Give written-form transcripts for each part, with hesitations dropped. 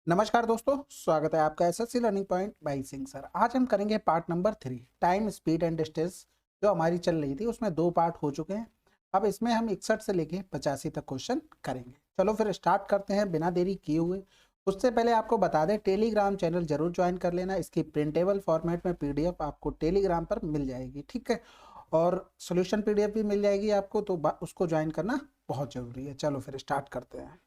नमस्कार दोस्तों, स्वागत है आपका SSC learning point by Singh sir. आज हम करेंगे part number 3, time speed and distance. जो हमारी चल रही थी उसमें 2 पार्ट हो चुके हैं। अब इसमें हम 61 से लेके 85 तक क्वेश्चन करेंगे। चलो फिर स्टार्ट करते हैं बिना देरी किए हुए। उससे पहले आपको बता दें, टेलीग्राम चैनल जरूर ज्वाइन कर लेना। इसकी प्रिंटेबल फॉर्मेट में पीडीएफ आपको टेलीग्राम पर मिल जाएगी, ठीक है। और सोल्यूशन पीडीएफ भी मिल जाएगी आपको, तो उसको ज्वाइन करना बहुत जरूरी है। चलो फिर स्टार्ट करते हैं।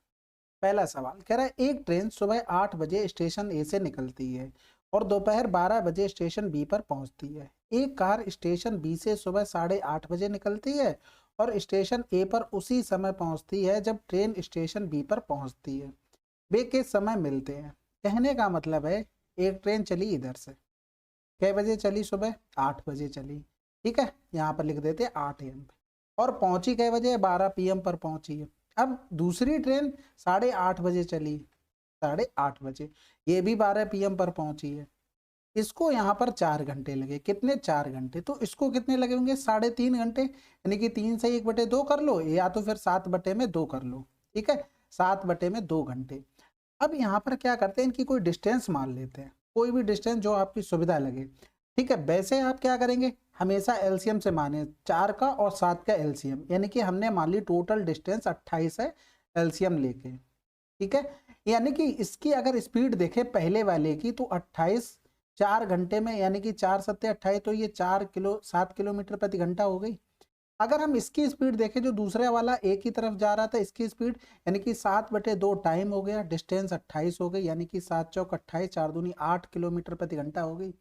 पहला सवाल कह रहा है, एक ट्रेन सुबह 8 बजे स्टेशन ए से निकलती है और दोपहर 12 बजे स्टेशन बी पर पहुंचती है। एक कार स्टेशन बी से सुबह 8:30 बजे निकलती है और स्टेशन ए पर उसी समय पहुंचती है जब ट्रेन स्टेशन बी पर पहुंचती है। वे किस समय मिलते हैं? कहने का मतलब है, एक ट्रेन चली इधर से, कै बजे चली? सुबह 8 बजे चली, ठीक है। यहाँ पर लिख देते 8 AM पे। और पहुंची कै बजे? 12 PM पर पहुंची है। अब दूसरी ट्रेन 8:30 बजे चली, 8:30 बजे, ये भी 12 PM पर पहुंची है। इसको यहाँ पर 4 घंटे लगे। कितने? 4 घंटे। तो इसको कितने लगे होंगे? 3.5 घंटे। यानी कि 3 से 1/2 कर लो, या तो फिर 7/2 कर लो, ठीक है। 7/2 घंटे। अब यहाँ पर क्या करते हैं, इनकी कोई डिस्टेंस मान लेते हैं, कोई भी डिस्टेंस जो आपकी सुविधा लगे, ठीक है। वैसे आप क्या करेंगे, हमेशा एलसीएम से माने, 4 का और 7 का एलसीएम। यानी कि हमने मान ली टोटल डिस्टेंस 28 है एलसीएम लेके, ठीक है। यानी कि इसकी अगर स्पीड देखें पहले वाले की, तो 28 4 घंटे में, यानी कि 4 सत्ते 28, तो ये 7 किलोमीटर प्रति घंटा हो गई। अगर हम इसकी स्पीड देखें, जो दूसरे वाला एक ही तरफ जा रहा था, इसकी स्पीड यानी कि 7/2 टाइम हो गया, डिस्टेंस 28 हो गई, यानी कि 7 चौक 28, 4 दूनी 8 किलोमीटर प्रति घंटा हो गई।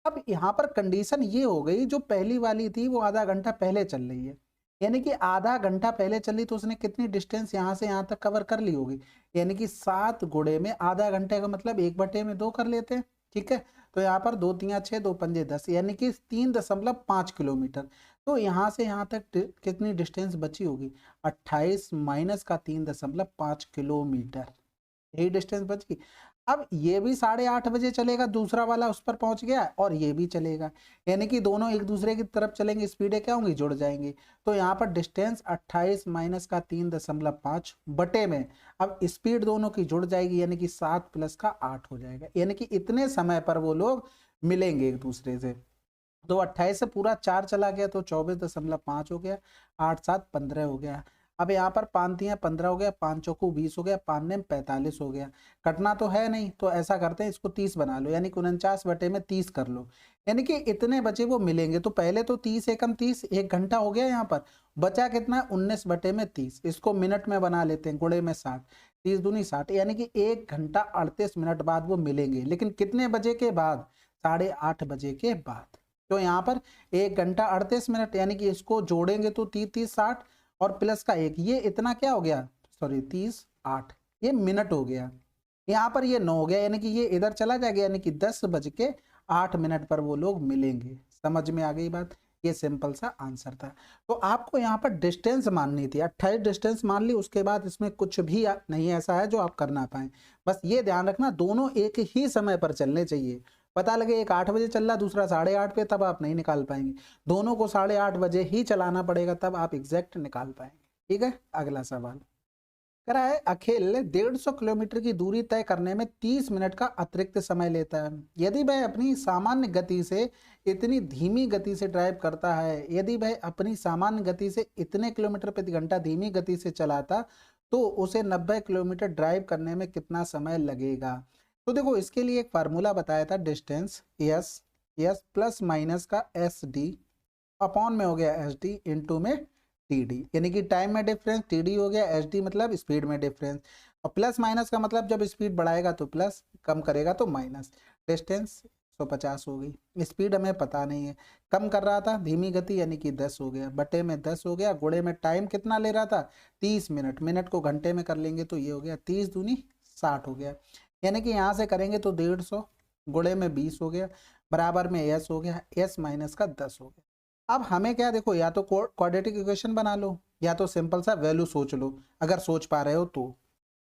अब यहाँ पर कंडीशन ये हो गई, जो पहली वाली थी वो आधा घंटा पहले चल रही है, यानी कि आधा घंटा पहले चली, तो उसने कितनी डिस्टेंस यहाँ से यहाँ तक कवर कर ली होगी? यानी कि 7 गुणे में आधा घंटे का मतलब 1/2 कर लेते हैं, ठीक है। तो यहाँ पर 2 तिया 6, 2 पंजे 10, यानी कि 3.5 किलोमीटर। तो यहाँ से यहाँ तक कितनी डिस्टेंस बची होगी? 28 माइनस का 3.5 किलोमीटर, यही डिस्टेंस बच गई। अब ये भी 8:30 बजे चलेगा, दूसरा वाला उस पर पहुंच गया, और ये भी चलेगा, यानी कि दोनों एक दूसरे की तरफ चलेंगे, स्पीडें क्या होंगी? जुड़ जाएंगी। तो यहाँ पर डिस्टेंस 28 माइनस का 3.5 बटे में, अब स्पीड दोनों की जुड़ जाएगी, यानी कि 7 प्लस का 8 हो जाएगा। यानी कि इतने समय पर वो लोग मिलेंगे एक दूसरे से। तो 28 से पूरा 4 चला गया, तो 24.5 हो गया, 8 7 15 हो गया। अब यहाँ पर 5 तियां 15 हो गया, 5 चौको 20 हो गया, 5 ने 45 हो गया। कटना तो है नहीं, तो ऐसा करते हैं, इसको 30 बना लो, यानी कि 49/30 कर लो। यानी कि इतने बचे वो मिलेंगे। तो पहले तो 30 एकम 30, 1 घंटा हो गया। यहाँ पर बचा कितना? 19/30। इसको मिनट में बना लेते हैं, गुणे में 60, 30 दूनी 60, यानी कि 1 घंटा 38 मिनट बाद वो मिलेंगे। लेकिन कितने बजे के बाद? 8:30 बजे के बाद। तो यहाँ पर 1 घंटा 38 मिनट, यानी कि इसको जोड़ेंगे तो 30 30 60 और प्लस का 1, ये इतना क्या हो गया? सॉरी 30 8, ये मिनट हो गया। यहाँ पर ये 9 हो गया, यानी कि ये इधर चला जाएगा, यानी कि 10:08 पर वो लोग मिलेंगे। समझ में आ गई बात? ये सिंपल सा आंसर था। तो आपको यहाँ पर डिस्टेंस माननी थी, 28 डिस्टेंस मान ली, उसके बाद इसमें कुछ भी नहीं ऐसा है जो आप कर ना पाए। बस ये ध्यान रखना, दोनों एक ही समय पर चलने चाहिए। पता लगे एक 8 बजे चल रहा, दूसरा 8:30 पे, तब आप नहीं निकाल पाएंगे। दोनों को 8:30 बजे ही चलाना पड़ेगा, तब आप एग्जैक्ट निकाल पाएंगे, ठीक है। अगला सवाल कह रहा है, अखिल 150 किलोमीटर की दूरी तय करने में 30 मिनट का अतिरिक्त समय लेता है। यदि वह अपनी सामान्य गति से इतनी धीमी गति से ड्राइव करता है, यदि वह अपनी सामान्य गति से इतने किलोमीटर प्रति घंटा धीमी गति से चलाता, तो उसे 90 किलोमीटर ड्राइव करने में कितना समय लगेगा? तो देखो, इसके लिए एक फार्मूला बताया था, distance S, S plus minus का एस डी अपॉन में हो गया एस डी, इंटू में टी डी, यानी कि टाइम में डिफरेंस, टी डी हो गया, एस डी मतलब स्पीड में डिफरेंस, और प्लस माइनस का मतलब जब स्पीड बढ़ाएगा तो प्लस, कम करेगा तो माइनस। डिस्टेंस 150 हो गई, स्पीड हमें पता नहीं है, कम कर रहा था धीमी गति, यानी कि 10 हो गया, बटे में 10 हो गया, गुणे में टाइम कितना ले रहा था? 30 मिनट, मिनट को घंटे में कर लेंगे तो ये हो गया 30 दूनी 60 हो गया। यानी कि यहाँ से करेंगे तो 150 गुणे में 20 हो गया, बराबर में एस हो गया, एस माइनस का 10 हो गया। अब हमें क्या, देखो, या तो क्वाड्रेटिक इक्वेशन बना लो, या तो सिंपल सा वैल्यू सोच लो, अगर सोच पा रहे हो तो।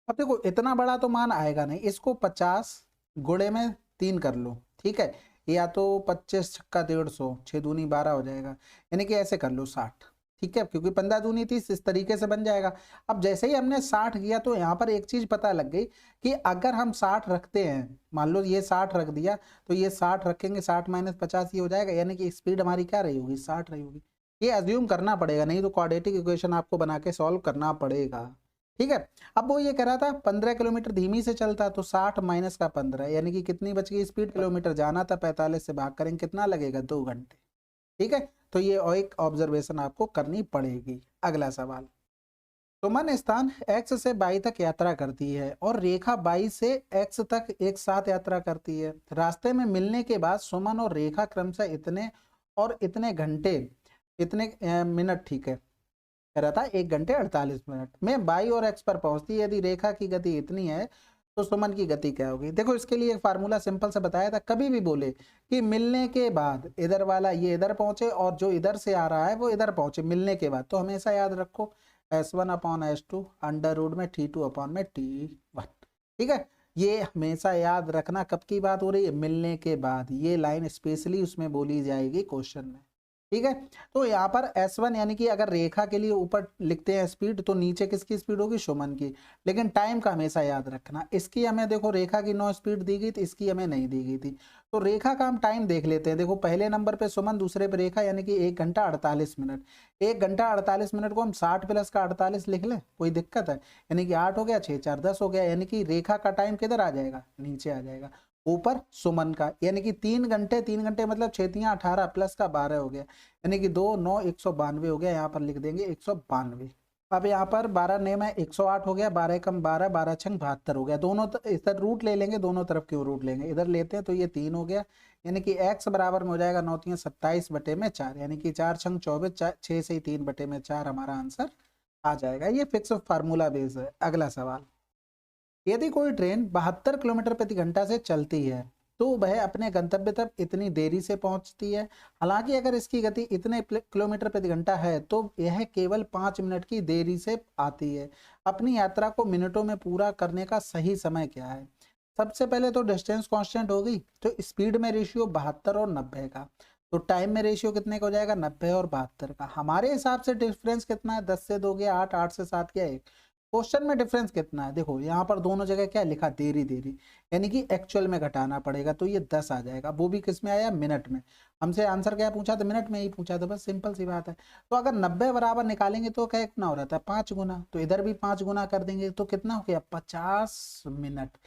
अब देखो, इतना बड़ा तो मान आएगा नहीं, इसको 50 गुणे में 3 कर लो, ठीक है। या तो 25 छक्का 150, 6 दूनी 12 हो जाएगा, यानी कि ऐसे कर लो 60। ठीक है, क्योंकि 15 दूनी 30 इस तरीके से बन जाएगा। अब जैसे ही हमने 60 किया तो यहाँ पर एक चीज पता लग गई कि अगर हम 60 रखते हैं, मान लो ये 60 रख दिया तो ये 60 रखेंगे, 60 माइनस 50 ये हो जाएगा, यानी कि स्पीड हमारी क्या रही होगी, 60 रही होगी। ये अज्यूम करना पड़ेगा, नहीं तो क्वाड्रेटिक इक्वेशन आपको बना के सॉल्व करना पड़ेगा। ठीक है, अब वो ये कह रहा था 15 किलोमीटर धीमी से चलता, तो 60 माइनस का 15 यानी कि कितनी बच गई स्पीड, किलोमीटर जाना था 45 से भाग करेंगे कितना लगेगा, 2 घंटे। ठीक है, तो ये और एक ऑब्जर्वेशन आपको करनी पड़ेगी। अगला सवाल, सुमन स्थान x से y तक यात्रा करती है और रेखा y से x तक एक साथ यात्रा करती है। रास्ते में मिलने के बाद सुमन और रेखा क्रमशः इतने और इतने घंटे, इतने मिनट, ठीक है, कह रहा था 1 घंटे 48 मिनट में y और x पर पहुंचती है। यदि रेखा की गति इतनी है तो सुमन की गति क्या होगी। देखो इसके लिए एक फार्मूला सिंपल से बताया था, कभी भी बोले कि मिलने के बाद इधर वाला ये इधर पहुंचे और जो इधर से आ रहा है वो इधर पहुंचे मिलने के बाद, तो हमेशा याद रखो S1 upon S2 under root में T2 अपॉन में T1। ठीक है, ये हमेशा याद रखना, कब की बात हो रही है, मिलने के बाद। ये लाइन स्पेशली उसमें बोली जाएगी क्वेश्चन में। ठीक है, तो यहाँ पर S1 यानी कि अगर रेखा के लिए ऊपर लिखते हैं स्पीड तो नीचे किसकी स्पीड होगी, सुमन की। लेकिन टाइम का हमेशा याद रखना, इसकी हमें देखो रेखा की 9 स्पीड दी गई थी, इसकी हमें नहीं दी गई थी, तो रेखा का हम टाइम देख लेते हैं। देखो पहले नंबर पे सुमन, दूसरे पे रेखा, यानी कि 1 घंटा 48 मिनट। 1 घंटा 48 मिनट को हम 60 प्लस का 48 लिख लें, कोई दिक्कत है, यानी कि 8 हो गया, 6 4 10 हो गया, यानी कि रेखा का टाइम किधर आ जाएगा, नीचे आ जाएगा, ऊपर सुमन का, यानी कि 3 घंटे, 3 घंटे मतलब 6 तियां 18 प्लस का 12 हो गया, यानी कि 2 9 192 हो गया, यहाँ पर लिख देंगे 192। अब यहाँ पर 12 नेम है 108 हो गया, 12 कम 12, 12 छंग 72 हो गया। दोनों इधर रूट ले लेंगे, दोनों तरफ क्यों रूट लेंगे, इधर लेते हैं तो ये 3 हो गया, यानी कि x बराबर में हो जाएगा 9 तियां 27 बटे में 4, यानी कि 4 छंग 24, 6 से 3 बटे में 4 हमारा आंसर आ जाएगा। ये फिक्स फार्मूला बेस है। अगला सवाल, यदि कोई ट्रेन 72 किलोमीटर प्रति घंटा से चलती है तो वह अपने गंतव्य तक इतनी देरी से पहुंचती है। हालांकि अगर इसकी गति इतने किलोमीटर प्रति घंटा है तो यह केवल 5 मिनट की देरी से आती है। अपनी यात्रा को मिनटों में पूरा करने का सही समय क्या है। सबसे पहले तो डिस्टेंस कांस्टेंट हो गई, तो स्पीड में रेशियो 72 और 90 का, तो टाइम में रेशियो कितने का हो जाएगा, 90 और 72 का। हमारे हिसाब से डिफरेंस कितना है, 10 से 2 गया 8, 8 से 7 गया 1। क्वेश्चन में डिफरेंस कितना है, देखो यहाँ पर दोनों जगह क्या लिखा, देरी देरी, यानी कि एक्चुअल में घटाना पड़ेगा, तो ये 10 आ जाएगा। वो भी किस में आया, मिनट में। हमसे आंसर क्या पूछा था, मिनट में ही पूछा था, बस सिंपल सी बात है। तो अगर 90 बराबर निकालेंगे तो क्या कितना हो रहा था, 5 गुना, तो इधर भी 5 गुना कर देंगे तो कितना हो गया, 50 मिनट।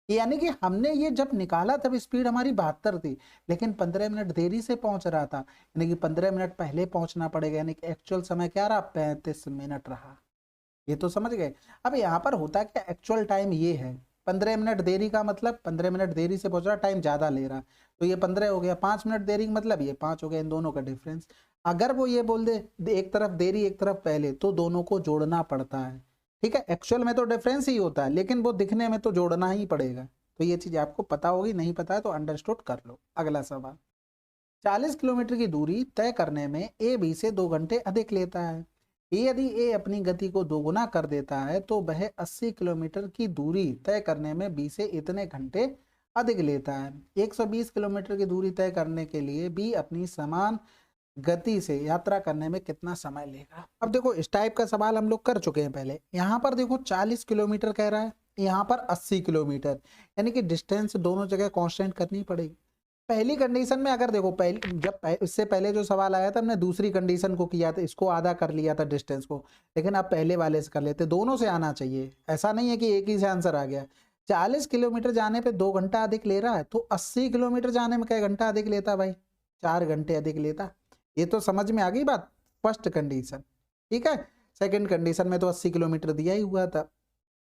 यानी कि हमने ये जब निकाला तब स्पीड हमारी 72 थी, लेकिन 15 मिनट देरी से पहुंच रहा था, यानी कि 15 मिनट पहले पहुंचना पड़ेगा, यानी कि एक्चुअल समय क्या रहा, 35 मिनट रहा। ये तो समझ गए। अब यहाँ पर होता क्या, एक्चुअल टाइम ये है, 15 मिनट देरी का मतलब 15 मिनट देरी से पहुंच रहा, टाइम ज्यादा ले रहा, तो ये 15 हो गया। 5 मिनट देरी का मतलब ये 5 हो गया, इन दोनों का डिफरेंस। अगर वो ये बोल दे एक तरफ देरी एक तरफ पहले, तो दोनों को जोड़ना पड़ता है। ठीक है, एक्चुअल में तो डिफरेंस ही होता है, लेकिन वो दिखने में तो जोड़ना ही पड़ेगा। तो ये चीज आपको पता होगी, नहीं पता है तो अंडरस्टूड कर लो। अगला सवाल, 40 किलोमीटर की दूरी तय करने में ए बी से 2 घंटे अधिक लेता है। यदि ए अपनी गति को दोगुना कर देता है तो वह 80 किलोमीटर की दूरी तय करने में बी से इतने घंटे अधिक लेता है। 120 किलोमीटर की दूरी तय करने के लिए बी अपनी समान गति से यात्रा करने में कितना समय लेगा। अब देखो इस टाइप का सवाल हम लोग कर चुके हैं पहले। यहाँ पर देखो 40 किलोमीटर कह रहा है, यहाँ पर 80 किलोमीटर, यानी कि डिस्टेंस दोनों जगह कांस्टेंट करनी पड़ेगी। पहली कंडीशन में अगर देखो इससे पहले जो सवाल आया था हमने दूसरी कंडीशन को किया था, इसको आधा कर लिया था डिस्टेंस को, लेकिन अब पहले वाले से कर लेते, दोनों से आना चाहिए, ऐसा नहीं है कि एक ही से आंसर आ गया। 40 किलोमीटर जाने पे 2 घंटा अधिक ले रहा है, तो 80 किलोमीटर जाने में क्या घंटा अधिक लेता भाई, 4 घंटे अधिक लेता। ये तो समझ में आ गई बात, फर्स्ट कंडीशन। ठीक है, सेकंड कंडीशन में तो 80 किलोमीटर दिया ही हुआ था।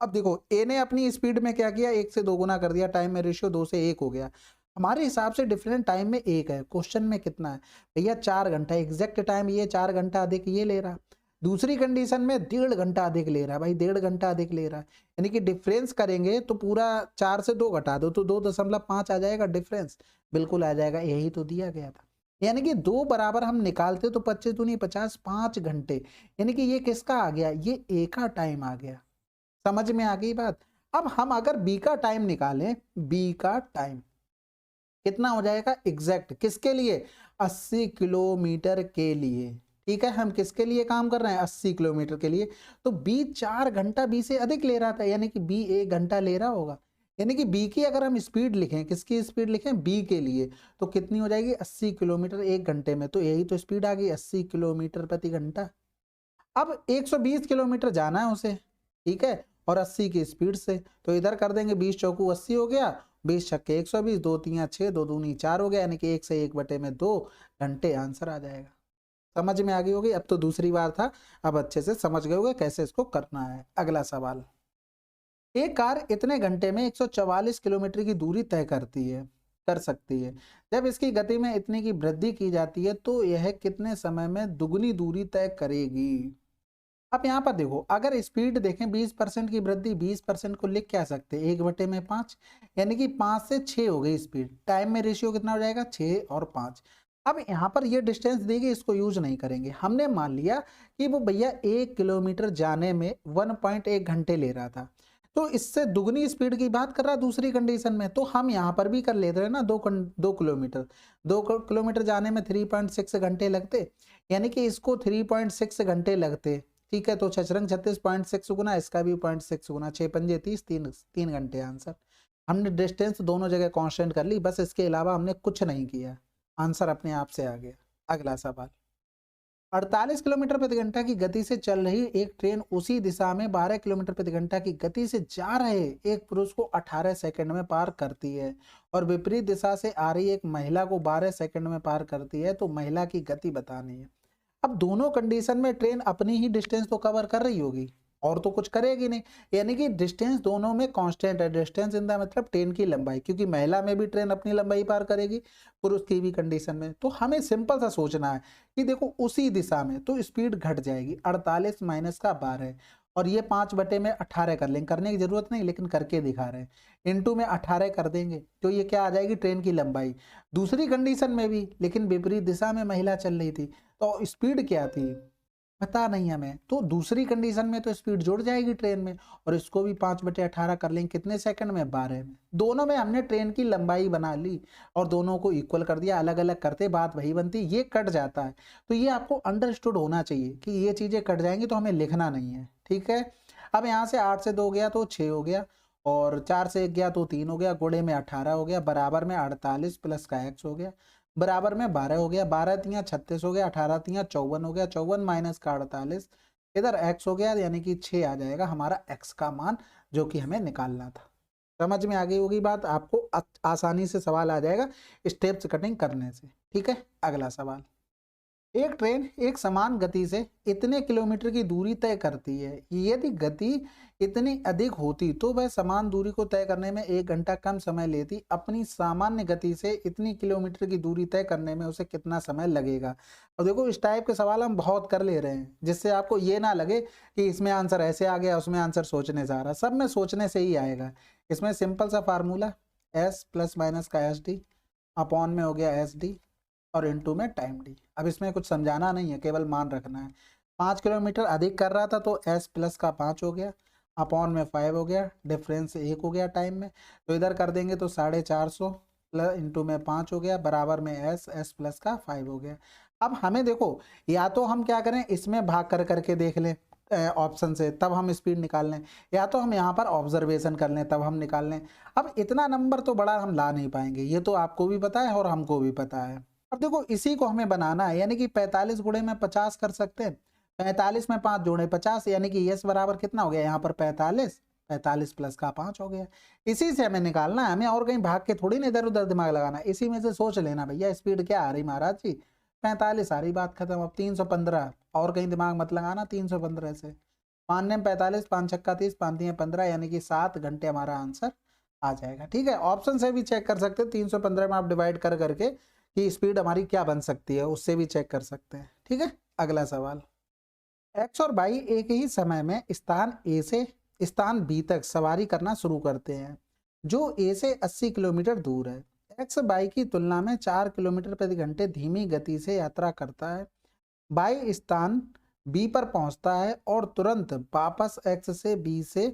अब देखो ए ने अपनी स्पीड में क्या किया, 1 से 2 गुना कर दिया, टाइम में रेशियो 2 से 1 हो गया। हमारे हिसाब से डिफरेंट टाइम में 1 है, क्वेश्चन में कितना है भैया, 4 घंटा, एग्जैक्ट टाइम ये 4 घंटा अधिक ये ले रहा। दूसरी कंडीशन में 1.5 घंटा अधिक ले रहा है भाई, 1.5 घंटा अधिक ले रहा है, यानी कि डिफरेंस करेंगे तो पूरा 4 से 2 घटा दो तो 2.5 आ जाएगा डिफरेंस, बिल्कुल आ जाएगा, यही तो दिया गया था। यानी कि 2 बराबर हम निकालते तो 25 दूनी 50, 5 घंटे, यानी कि ये किसका आ गया, ये ए का टाइम आ गया। समझ में आ गई बात। अब हम अगर बी का टाइम निकालें, बी का टाइम कितना हो जाएगा एग्जैक्ट, किसके लिए, 80 किलोमीटर के लिए। ठीक है, हम किसके लिए काम कर रहे हैं, 80 किलोमीटर के लिए। तो बी 4 घंटा बी से अधिक ले रहा था, यानी कि बी 1 घंटा ले रहा होगा। यानी कि बी की अगर हम स्पीड लिखें, किसकी स्पीड लिखें, बी के लिए, तो कितनी हो जाएगी, 80 किलोमीटर 1 घंटे में। तो यही तो स्पीड आ गई, 80 किलोमीटर प्रति घंटा। अब 120 किलोमीटर जाना है उसे, ठीक है, और 80 की स्पीड से। तो इधर कर देंगे 20 चौकू 80 हो गया, 20 छक्के 120, 2 तियां 6, 2 दूनी 4 हो गया, यानी कि 1 से 1 बटे में 2 घंटे आंसर आ जाएगा। समझ में आ गई होगी। अब तो दूसरी बार था, अब अच्छे से समझ गए होगे कैसे इसको करना है। अगला सवाल, एक कार इतने घंटे में 144 किलोमीटर की दूरी तय कर सकती है। जब इसकी गति में इतने की वृद्धि की जाती है तो यह कितने समय में दुगनी दूरी तय करेगी। अब यहाँ पर देखो, अगर स्पीड देखें 20% की वृद्धि, 20% को लिख क्या सकते हैं, 1/5, यानी कि 5 से 6 हो गई स्पीड। टाइम में रेशियो कितना हो जाएगा, 6 और 5। अब यहाँ पर ये डिस्टेंस दी गई, इसको यूज नहीं करेंगे। हमने मान लिया कि वो भैया 1 किलोमीटर जाने में 1.1 घंटे ले रहा था, तो इससे दुगनी स्पीड की बात कर रहा है दूसरी कंडीशन में। तो हम यहाँ पर भी कर लेते हैं ना, 2 किलोमीटर, 2 किलोमीटर जाने में 3.6 घंटे लगते, यानी कि इसको 3.6 घंटे लगते। ठीक है, तो छछरंग 36.6 गुना, इसका भी 0.6 गुना, 6 पंजे 30, 3 घंटे आंसर। हमने डिस्टेंस दोनों जगह कांस्टेंट कर ली, बस इसके अलावा हमने कुछ नहीं किया, आंसर अपने आप से आ गया। अगला सवाल, 48 किलोमीटर प्रति घंटा की गति से चल रही एक ट्रेन उसी दिशा में 12 किलोमीटर प्रति घंटा की गति से जा रहे एक पुरुष को 18 सेकंड में पार करती है, और विपरीत दिशा से आ रही एक महिला को 12 सेकंड में पार करती है, तो महिला की गति बतानी है। अब दोनों कंडीशन में ट्रेन अपनी ही डिस्टेंस तो कवर कर रही होगी, और तो कुछ करेगी नहीं, यानी कि डिस्टेंस दोनों में कांस्टेंट है। डिस्टेंस इन द मतलब ट्रेन की लंबाई, क्योंकि महिला में भी ट्रेन अपनी लंबाई पार करेगी, पुरुष की भी कंडीशन में। तो हमें सिंपल सा सोचना है कि देखो उसी दिशा में तो स्पीड घट जाएगी, 48 माइनस का 12, और ये 5/18 कर लेंगे, करने की जरूरत नहीं लेकिन करके दिखा रहे हैं। इनटू में 18 कर देंगे तो ये क्या आ जाएगी, ट्रेन की लंबाई। दूसरी कंडीशन में भी लेकिन विपरीत दिशा में महिला चल रही थी, तो स्पीड क्या थी पता नहीं हमें, तो दूसरी कंडीशन में तो स्पीड जुड़ जाएगी ट्रेन में, और इसको भी 5/18 कर लेंगे, कितने सेकंड में, 12 में। दोनों में हमने ट्रेन की लंबाई बना ली और दोनों को इक्वल कर दिया, अलग अलग करते बात वही बनती, ये कट जाता है। तो ये आपको अंडरस्टूड होना चाहिए कि ये चीजें कट जाएंगी तो हमें लिखना नहीं है, ठीक है। अब यहाँ से 8 से 2 गया तो 6 हो गया, और 4 से 1 गया तो 3 हो गया, गुणे में 18 हो गया, बराबर में 48 प्लस का x हो गया, बराबर में 12 हो गया, 12 तियां 36 हो गया, 18 तियां 54 हो गया, 54 माइनस का 48, इधर x हो गया, यानी कि 6 आ जाएगा हमारा x का मान, जो कि हमें निकालना था। समझ में आ गई होगी बात, आपको आसानी से सवाल आ जाएगा स्टेप्स कटिंग करने से, ठीक है। अगला सवाल, एक ट्रेन एक समान गति से इतने किलोमीटर की दूरी तय करती है, यदि गति इतनी अधिक होती तो वह समान दूरी को तय करने में 1 घंटा कम समय लेती, अपनी सामान्य गति से इतनी किलोमीटर की दूरी तय करने में उसे कितना समय लगेगा। और देखो इस टाइप के सवाल हम बहुत कर ले रहे हैं, जिससे आपको ये ना लगे कि इसमें आंसर ऐसे आ गया उसमें आंसर सोचने से आ रहा, सब में सोचने से ही आएगा। इसमें सिंपल सा फार्मूला, एस प्लस माइनस का एस डी अपॉन में हो गया एस डी, और इनटू में टाइम डी। अब इसमें कुछ समझाना नहीं है, केवल मान रखना है। 5 किलोमीटर अधिक कर रहा था तो s प्लस का 5 हो गया, अपॉन में 5 हो गया, डिफरेंस 1 हो गया टाइम में, तो इधर कर देंगे तो 450 प्लस इंटू में 5 हो गया, बराबर में s प्लस का 5 हो गया। अब हमें देखो, या तो हम क्या करें, इसमें भाग कर करके देख लें ऑप्शन से, तब हम स्पीड निकाल लें, या तो हम यहाँ पर ऑब्जर्वेशन कर लें तब हम निकाल लें। अब इतना नंबर तो बड़ा हम ला नहीं पाएंगे, ये तो आपको भी पता है और हमको भी पता है। अब देखो इसी को हमें बनाना है, यानी कि 45 गुणे में 50 कर सकते हैं, 45 में 5 जोड़े 50, यानी कि यस बराबर कितना हो गया यहाँ पर 45, 45 प्लस का 5 हो गया। इसी से हमें निकालना है, हमें और कहीं भाग के थोड़ी ना इधर उधर दिमाग लगाना है, इसी में से सोच लेना भैया स्पीड क्या आ रही महाराज जी, 45 आ रही, बात खत्म। अब 315, और कहीं दिमाग मत लगाना, 315 से 5 ने 45, 5 छक्का 30, 5 दिए 15, यानी कि 7 घंटे हमारा आंसर आ जाएगा, ठीक है। ऑप्शन से भी चेक कर सकते हैं, 315 में आप डिवाइड कर करके कि स्पीड हमारी क्या बन सकती है, उससे भी चेक कर सकते हैं, ठीक है। अगला सवाल, एक्स और वाई एक ही समय में स्थान ए से स्थान बी तक सवारी करना शुरू करते हैं, जो ए से 80 किलोमीटर दूर है। एक्स वाई की तुलना में 4 किलोमीटर प्रति घंटे धीमी गति से यात्रा करता है। वाई स्थान बी पर पहुंचता है और तुरंत वापस एक्स से बी से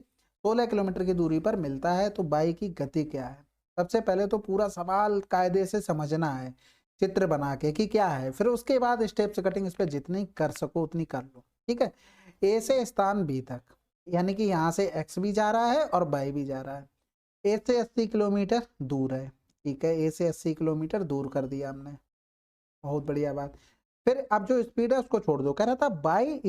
16 किलोमीटर की दूरी पर मिलता है, तो वाई की गति क्या है। सबसे पहले तो पूरा सवाल कायदे से समझना है चित्र बना के कि क्या है, फिर उसके बाद स्टेप से कटिंग इस पे जितनी कर सको उतनी कर लो। ठीक है, ए से स्थान बी तक, यानी कि यहाँ से एक्स भी जा रहा है और वाई भी जा रहा है। ए से 80 किलोमीटर दूर है। ठीक है, ए से 80 किलोमीटर दूर कर दिया हमने, बहुत बढ़िया बात। फिर अब जो स्पीड है उसको छोड़ दो, कह रहा था बाई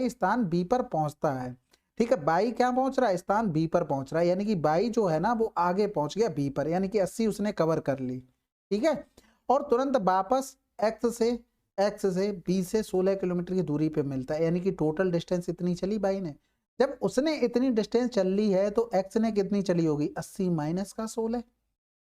स्थान बी पर पहुंचता है। ठीक है, बाई क्या पहुंच रहा है, स्थान बी पर पहुंच रहा है, यानी कि बाई जो है ना वो आगे पहुंच गया बी पर, यानी कि 80 उसने कवर कर ली। ठीक है, और तुरंत वापस एक्स से बी से 16 किलोमीटर की दूरी पे मिलता है, यानी कि टोटल डिस्टेंस इतनी चली बाई ने। जब उसने इतनी डिस्टेंस चल ली है तो एक्स ने कितनी चली होगी, 80 माइनस का 16,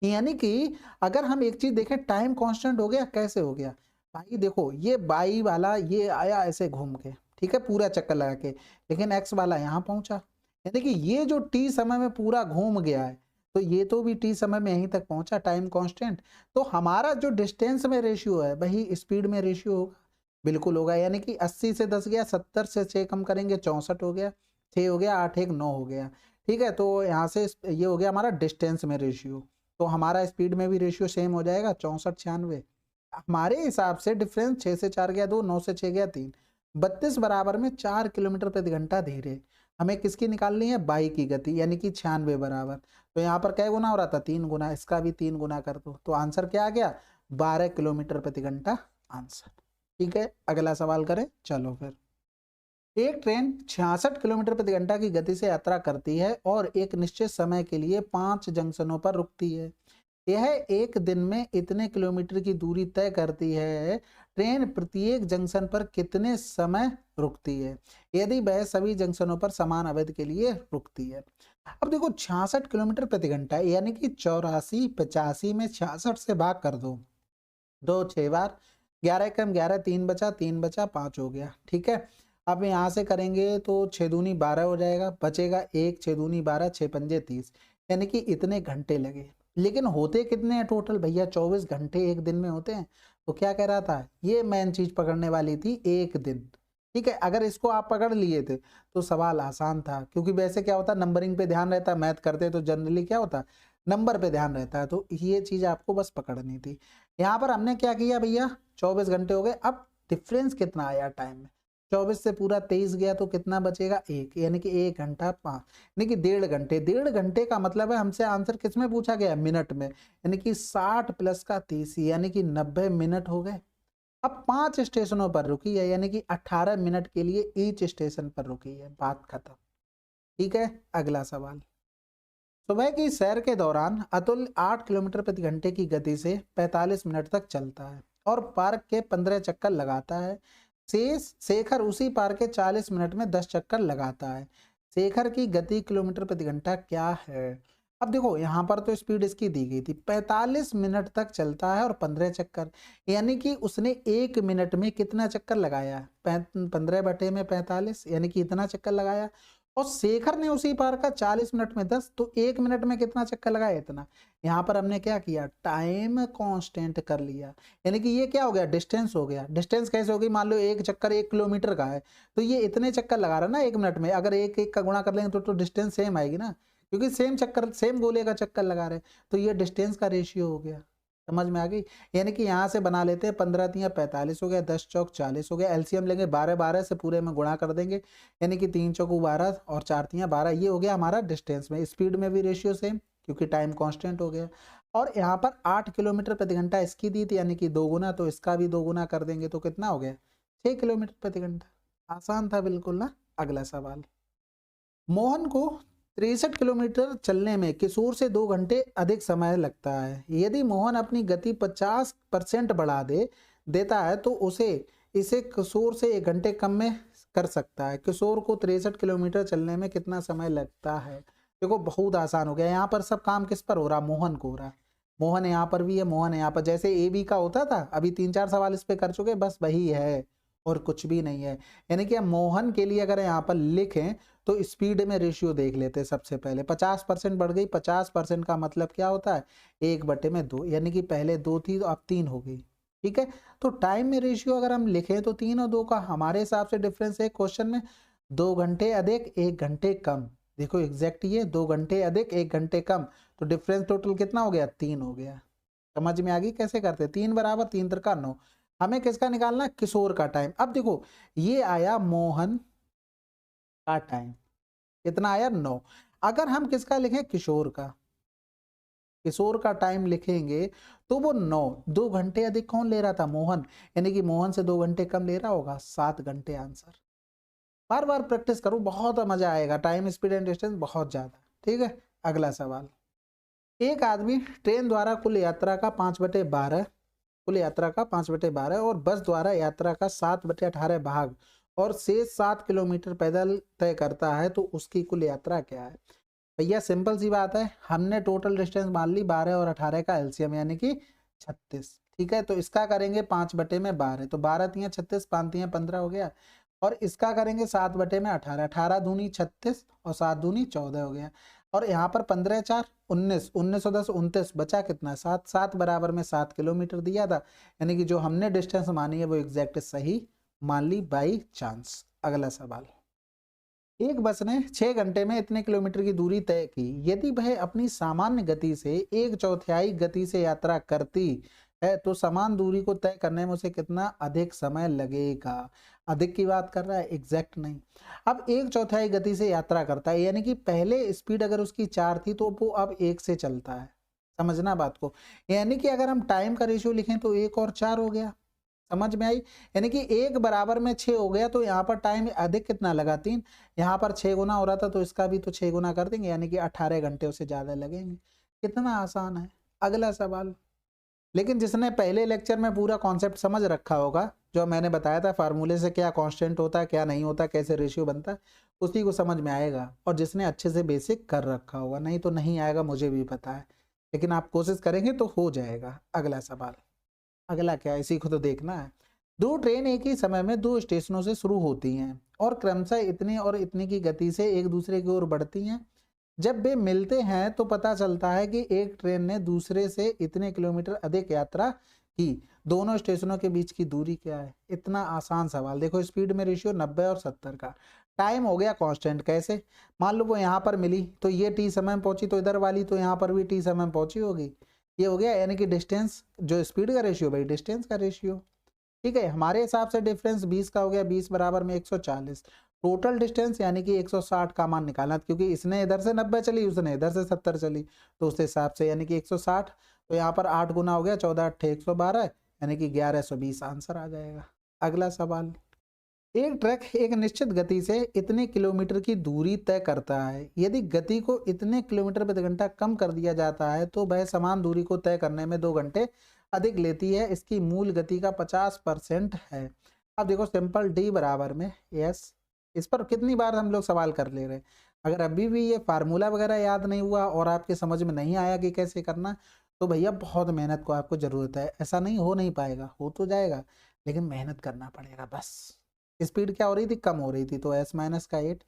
यानी कि अगर हम एक चीज देखें, टाइम कांस्टेंट हो गया। कैसे हो गया भाई, देखो ये बाई वाला ये आया ऐसे घूम के, ठीक है, पूरा चक्कर लगा के, लेकिन एक्स वाला यहाँ पहुंचा, यानी कि ये जो टी समय में पूरा घूम गया है, तो ये तो भी टी समय में यहीं तक पहुंचा, टाइम कांस्टेंट। तो हमारा जो डिस्टेंस में रेशियो है वही स्पीड में रेशियो होगा, बिल्कुल होगा। यानी कि 80 से 10 गया, 70 से 6 कम करेंगे 64 हो गया, 6 हो गया, 8 1 9 हो गया। ठीक है, तो यहाँ से ये हो गया हमारा डिस्टेंस में रेशियो, तो हमारा स्पीड में भी रेशियो सेम हो जाएगा 64 96। हमारे हिसाब से डिफरेंस 6 से 4 गया 2, 9 से 6 गया 3, 32 बराबर में 4 किलोमीटर प्रति घंटा धीरे। हमें किसकी निकालनी है, बाई की गति, यानी कि 96 बराबर। तो यहाँ पर क्या गुना हो रहा था, 3 गुना, इसका भी 3 गुना कर दो, तो आंसर क्या आ गया, 12 किलोमीटर प्रति घंटा आंसर। ठीक है, अगला सवाल करें, चलो फिर। एक ट्रेन 66 किलोमीटर प्रति घंटा की गति से यात्रा करती है और एक निश्चित समय के लिए 5 जंक्शनों पर रुकती है। यह एक दिन में इतने किलोमीटर की दूरी तय करती है। ट्रेन प्रत्येक जंक्शन पर कितने समय रुकती है यदि वह सभी जंक्शनों पर समान अवधि के लिए रुकती है। अब देखो 66 किलोमीटर प्रति घंटा, यानी कि 84 85 में 66 से भाग कर दो, 2 6 बार, 11 कम 11, 3 बचा, 3 बचा, 5 हो गया। ठीक है, अब यहाँ से करेंगे तो 6 दूनी 12 हो जाएगा, बचेगा 1, 6 दूनी 12, 6 पंजे 30, यानी कि इतने घंटे लगे। लेकिन होते कितने हैं टोटल भैया, 24 घंटे एक दिन में होते हैं। तो क्या कह रहा था, ये मेन चीज पकड़ने वाली थी, एक दिन। ठीक है, अगर इसको आप पकड़ लिए थे तो सवाल आसान था, क्योंकि वैसे क्या होता, नंबरिंग पे ध्यान रहता, मैथ करते तो जनरली क्या होता, नंबर पे ध्यान रहता है। तो ये चीज आपको बस पकड़नी थी। यहाँ पर हमने क्या किया भैया, 24 घंटे हो गए। अब डिफरेंस कितना आया टाइम में, 24 से पूरा 23 गया तो कितना बचेगा, 1, यानी कि 1 घंटा 5, यानी कि 1.5 घंटे। 1.5 घंटे का मतलब है हमसे आंसर किस में पूछा गया, मिनट में, यानी कि 60 प्लस का 30, यानी कि 90 मिनट हो गए। अब 5 स्टेशनों पर रुकी है, यानी कि 18 मिनट के लिए ईच स्टेशन पर रुकी है, बात खत्म। ठीक है, अगला सवाल। सुबह की सैर के दौरान अतुल 8 किलोमीटर प्रति घंटे की गति से 45 मिनट तक चलता है और पार्क के 15 चक्कर लगाता है। शेखर उसी पार्क के 40 मिनट में 10 चक्कर लगाता है। शेखर की गति किलोमीटर प्रति घंटा क्या है। अब देखो यहाँ पर तो स्पीड इसकी दी गई थी, 45 मिनट तक चलता है और 15 चक्कर, यानी कि उसने 1 मिनट में कितना चक्कर लगाया, 15 बटे में 45, यानी कि इतना चक्कर लगाया। और शेखर ने उसी पार का 40 मिनट में 10, तो 1 मिनट में कितना चक्कर लगाया, इतना। यहाँ पर हमने क्या किया, टाइम कांस्टेंट कर लिया, यानी कि ये क्या हो गया, डिस्टेंस हो गया। डिस्टेंस कैसे होगी, मान लो एक चक्कर 1 किलोमीटर का है, तो ये इतने चक्कर लगा रहा है ना 1 मिनट में, अगर एक एक का गुणा कर लेंगे तो डिस्टेंस सेम आएगी ना, क्योंकि सेम चक्कर, सेम गोले का चक्कर लगा रहे, तो ये डिस्टेंस का रेशियो हो गया। समझ में आ गई, यानी कि यहाँ से बना लेते हैं, 15 तियाँ 45 हो गया, 10 चौक 40 हो गया, एलसीएम लेंगे 12 12 से पूरे में गुणा कर देंगे, यानी कि 3 चौक 12 और 4 तियाँ 12, ये हो गया हमारा डिस्टेंस में। स्पीड में भी रेशियो सेम, क्योंकि टाइम कांस्टेंट हो गया। और यहाँ पर 8 किलोमीटर प्रति घंटा इसकी दी थी, यानी कि 2 गुना, तो इसका भी 2 गुना कर देंगे तो कितना हो गया, 6 किलोमीटर प्रति घंटा। आसान था बिल्कुल ना। अगला सवाल। मोहन को 63 किलोमीटर चलने में किशोर से 2 घंटे अधिक समय लगता है। यदि मोहन अपनी गति 50% बढ़ा देता है तो इसे किशोर से 1 घंटे कम में कर सकता है। किशोर को 63 किलोमीटर चलने में कितना समय लगता है। देखो बहुत आसान हो गया, यहाँ पर सब काम किस पर हो रहा, मोहन को हो रहा। मोहन यहाँ पर भी है, मोहन यहाँ पर, जैसे ए बी का होता था, अभी 3 4 सवाल इस पे कर चुके, बस वही है और कुछ भी नहीं है। यानी कि हम मोहन के लिए अगर यहाँ पर लिखें तो स्पीड में रेशियो देख लेते हैं। सबसे पहले 50% बढ़ गई, 50% का मतलब क्या होता है, 1/2, यानी कि पहले 2 थी तो अब 3 हो गई। ठीक है, तो टाइम में रेशियो अगर हम लिखें तो 3 और 2 का हमारे हिसाब से डिफरेंस है क्वेश्चन में, 2 घंटे अधिक 1 घंटे कम। देखो एग्जैक्ट ये 2 घंटे अधिक 1 घंटे कम, तो डिफरेंस टोटल कितना हो गया, 3 हो गया। समझ में आ गई कैसे करते? 3 बराबर 3 त्रिका 9। हमें किसका निकालना है? किशोर का टाइम। अब देखो ये आया मोहन का टाइम, कितना आया? 9। अगर हम किसका लिखें? किशोर का। किशोर का टाइम लिखेंगे तो वो 9, 2 घंटे अधिक कौन ले रहा था? मोहन, यानी कि मोहन से 2 घंटे कम ले रहा होगा, 7 घंटे आंसर। बार बार प्रैक्टिस करो, बहुत मजा आएगा। टाइम स्पीड एंड डिस्टेंस बहुत ज्यादा। ठीक है, अगला सवाल। एक आदमी ट्रेन द्वारा कुल यात्रा का 5/12, कुल यात्रा का 5/12 और बस द्वारा यात्रा का 7/18 भाग और शेष 7 किलोमीटर पैदल तय करता है, तो उसकी कुल यात्रा क्या है? भैया सिंपल सी बात है, हमने टोटल डिस्टेंस मान ली 12 और 18 का एलसीएम यानी कि 36। ठीक है, तो इसका करेंगे 5/12, तो 12 तियां 36, 5 तियां 15 हो गया। और इसका करेंगे 7/18, 18 दूनी 36 और 7 दूनी 14 हो गया। और यहाँ पर 15 4 19, 19 और 10 29, बचा कितना? 7। 7 बराबर में 7 किलोमीटर दिया था, यानी कि जो हमने डिस्टेंस मानी है वो एग्जैक्ट सही मान ली बाई चांस। अगला सवाल। एक बस ने 6 घंटे में इतने किलोमीटर की दूरी तय की, यदि वह अपनी सामान्य गति से 1/4 गति से यात्रा करती है तो समान दूरी को तय करने में उसे कितना अधिक समय लगेगा? अधिक की बात कर रहा है, एग्जैक्ट नहीं। अब 1/4 गति से यात्रा करता है, यानी कि पहले स्पीड अगर उसकी 4 थी तो वो अब 1 से चलता है। समझना बात को, यानी कि अगर हम टाइम का रेशियो लिखें तो 1 और 4 हो गया। समझ में आई? यानी कि 1 बराबर में 6 हो गया, तो यहाँ पर टाइम अधिक कितना लगा? 3। यहाँ पर 6 गुना हो रहा था तो इसका भी तो 6 गुना कर देंगे, यानी कि 18 घंटे उससे ज्यादा लगेंगे। कितना आसान है। अगला सवाल। लेकिन जिसने पहले लेक्चर में पूरा कॉन्सेप्ट समझ रखा होगा, जो मैंने बताया था फार्मूले से क्या कांस्टेंट होता है, क्या नहीं होता, कैसे रेशियो बनता है, उसी को समझ में आएगा। और जिसने अच्छे से बेसिक कर रखा होगा, नहीं तो नहीं आएगा, मुझे भी पता है, लेकिन आप कोशिश करेंगे तो हो जाएगा। अगला सवाल। अगला क्या है, इसी को तो देखना है। 2 ट्रेन एक ही समय में 2 स्टेशनों से शुरू होती हैं और क्रमशः इतने और इतने की गति से एक दूसरे की ओर बढ़ती हैं। जब वे मिलते हैं तो पता चलता है कि एक ट्रेन ने दूसरे से इतने किलोमीटर अधिक यात्रा की। दोनों स्टेशनों के बीच की दूरी क्या है? इतना आसान सवाल। देखो स्पीड में रेशियो 90 और 70 का, टाइम हो गया कांस्टेंट। कैसे? मान लो वो यहाँ पर मिली तो ये टी समय में पहुंची, तो इधर वाली तो यहाँ पर भी टी समय में पहुंची होगी। ये हो गया, यानी कि डिस्टेंस जो स्पीड का रेशियो भाई डिस्टेंस का रेशियो। ठीक है, हमारे हिसाब से डिफरेंस 20 का हो गया, 20 बराबर में 140। टोटल डिस्टेंस यानी कि 160 का मान निकालना, क्योंकि इसने इधर से 90 चली, उसने इधर से 70 चली, तो उस हिसाब से यानी कि 160। तो यहाँ पर 8 गुना हो गया, 14 8 112, यानी कि 1120 आंसर आ जाएगा। अगला सवाल। एक ट्रक एक निश्चित गति से इतने किलोमीटर की दूरी तय करता है, यदि गति को इतने किलोमीटर प्रति घंटा कम कर दिया जाता है तो वह समान दूरी को तय करने में 2 घंटे अधिक लेती है। इसकी मूल गति का 50% है। अब देखो सिंपल, डी बराबर में एस। इस पर कितनी बार हम लोग सवाल कर ले रहे हैं। अगर अभी भी ये फार्मूला वगैरह याद नहीं हुआ और आपके समझ में नहीं आया कि कैसे करना, तो भैया बहुत मेहनत को आपको जरूरत है। ऐसा नहीं हो नहीं पाएगा, हो तो जाएगा, लेकिन मेहनत करना पड़ेगा बस। स्पीड क्या हो रही थी? कम हो रही थी, तो एस माइनस का 8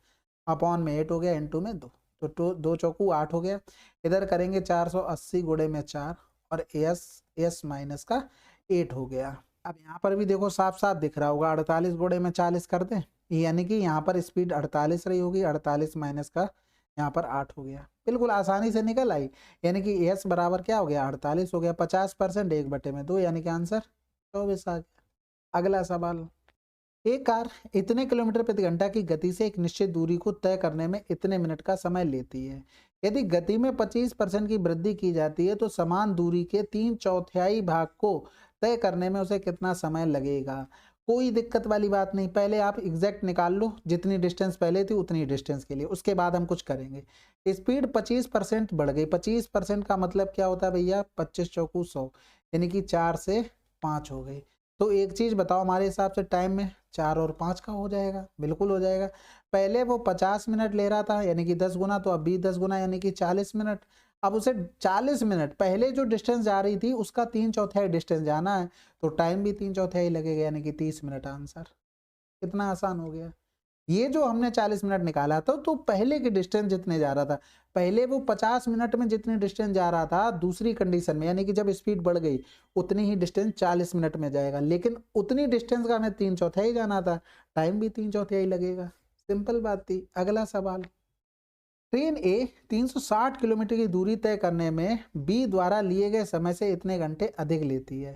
अपॉन में 8 हो गया, इनटू में 2, तो 2 चौकू 8 हो गया। इधर करेंगे 480 गुणे में 4 और एस माइनस का 8 हो गया। अब यहाँ पर भी देखो साफ साफ दिख रहा होगा, 48 गुणे में 40 कर दें, यानी कि यहाँ पर स्पीड 48 रही होगी, 48 माइनस का यहाँ पर 8 हो गया। बिल्कुल आसानी से निकल आई, यानी कि एस बराबर क्या हो गया? 48 हो गया। 50% 1/2, यानी कि आंसर 24 आ गया। अगला सवाल। एक कार इतने किलोमीटर प्रति घंटा की गति से एक निश्चित दूरी को तय करने में इतने मिनट का समय लेती है। यदि गति में 25% की वृद्धि की जाती है तो समान दूरी के 3/4 भाग को तय करने में उसे कितना समय लगेगा? कोई दिक्कत वाली बात नहीं, पहले आप एग्जैक्ट निकाल लो, जितनी डिस्टेंस पहले थी उतनी डिस्टेंस के लिए, उसके बाद हम कुछ करेंगे। स्पीड 25% बढ़ गई। 25% का मतलब क्या होता है भैया? 25 चौकू 100, यानी कि 4 से 5 हो गई। तो एक चीज बताओ, हमारे हिसाब से टाइम में 4 और 5 का हो जाएगा, बिल्कुल हो जाएगा। पहले वो 50 मिनट ले रहा था, यानी कि 10 गुना, तो अभी 10 गुना यानी कि 40 मिनट। अब उसे 40 मिनट पहले जो डिस्टेंस जा रही थी उसका 3/4 डिस्टेंस जाना है, तो टाइम भी 3/4 लगेगा, यानी कि 30 मिनट आंसर। कितना आसान हो गया। ये जो हमने 40 मिनट निकाला था तो पहले के डिस्टेंस जितने जा रहा था, पहले वो 50 मिनट में जितने डिस्टेंस जा रहा था दूसरी कंडीशन में, यानी कि जब स्पीड बढ़ गई उतनी ही डिस्टेंस 40 मिनट में जाएगा, लेकिन उतनी डिस्टेंस का हमें 3/4 जाना था, टाइम भी 3/4 लगेगा। सिंपल बात थी। अगला सवाल। ट्रेन ए 360 किलोमीटर की दूरी तय करने में बी द्वारा लिए गए समय से इतने घंटे अधिक लेती है।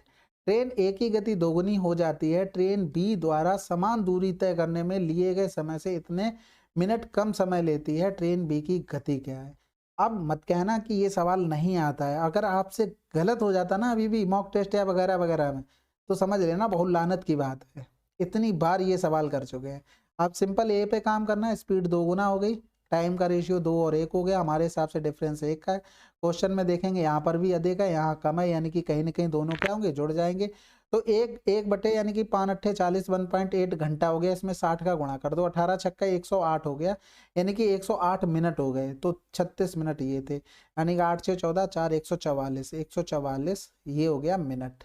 ट्रेन ए की गति दोगुनी हो जाती है, ट्रेन बी द्वारा समान दूरी तय करने में लिए गए समय से इतने मिनट कम समय लेती है, ट्रेन बी की गति क्या है। अब मत कहना कि ये सवाल नहीं आता है, अगर आपसे गलत हो जाता ना अभी भी मॉक टेस्ट या वगैरह वगैरह में, तो समझ लेना बहुत लानत की बात है। इतनी बार ये सवाल कर चुके हैं। आप सिंपल ए पे काम करना है, स्पीड दोगुना हो गई, टाइम का रेशियो 2 और 1 हो गया, हमारे हिसाब से डिफरेंस 1 का है। क्वेश्चन में देखेंगे यहाँ पर भी अधिक है, यहाँ कम है, यानी कि कहीं न कहीं दोनों क्या होंगे, जुड़ जाएँगे। तो 1 बटे यानी कि 5 अट्ठे 40 1.8 घंटा हो गया, इसमें 60 का गुणा कर दो, 18 छक्का 108 हो गया, यानी कि 108 मिनट हो गए, तो 36 मिनट ये थे, यानी कि 8 6 14 4 144 ये हो गया मिनट।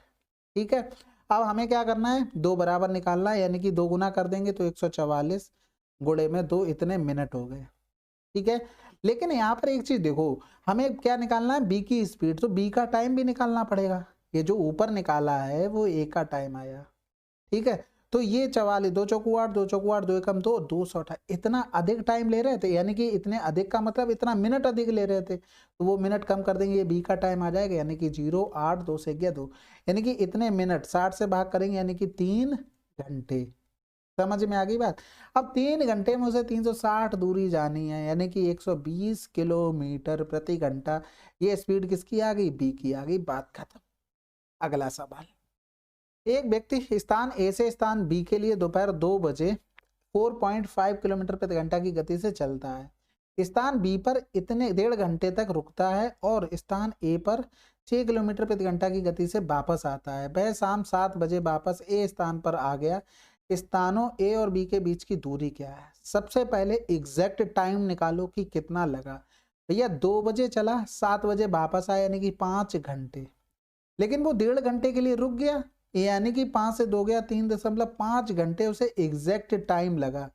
ठीक है, अब हमें क्या करना है, 2 बराबर निकालना है, यानी कि 2 गुना कर देंगे तो 144 गुणे में 2 इतने मिनट हो गए। ठीक है, लेकिन यहाँ पर एक चीज देखो, हमें क्या निकालना है, बी की स्पीड, तो बी का टाइम भी निकालना पड़ेगा। ये जो ऊपर निकाला है वो ए का टाइम आया। ठीक है, तो ये 44 2 चौकू 8 2 चौकू 8 2 एकम 2 228 इतना अधिक टाइम ले रहे थे, यानी कि इतने अधिक का मतलब इतना मिनट अधिक ले रहे थे, तो वो मिनट कम कर देंगे, ये बी का टाइम आ जाएगा, यानी कि 0 8 2 से गया 2, यानी कि इतने मिनट 60 से भाग करेंगे, यानी कि 3 घंटे। समझ में आ गई बात। अब 3 घंटे में उसे 360 दूरी जानी है, यानी कि 120 किलोमीटर प्रति घंटा। ये स्पीड किसकी आ गई, बी की आ गई, बात खत्म। अगला सवाल, एक व्यक्ति स्थान ए से स्थान बी के लिए दोपहर 2 बजे 4.5 किलोमीटर प्रति घंटा की गति से चलता है। स्थान बी पर इतने 1.5 घंटे तक रुकता है और स्थान ए पर 6 किलोमीटर प्रति घंटा की गति से वापस आता है। वह शाम 7 बजे वापस ए स्थान पर आ गया। स्थानों ए और बी के बीच की दूरी क्या है। सबसे पहले एग्जैक्ट टाइम निकालो कि कितना लगा। भैया 2 बजे चला, 7 बजे वापस आया, यानी कि 5 घंटे, लेकिन वो 1.5 घंटे के लिए रुक गया, यानी कि 5 से 2 गया 3.5 घंटे उसे एग्जैक्ट टाइम लगा।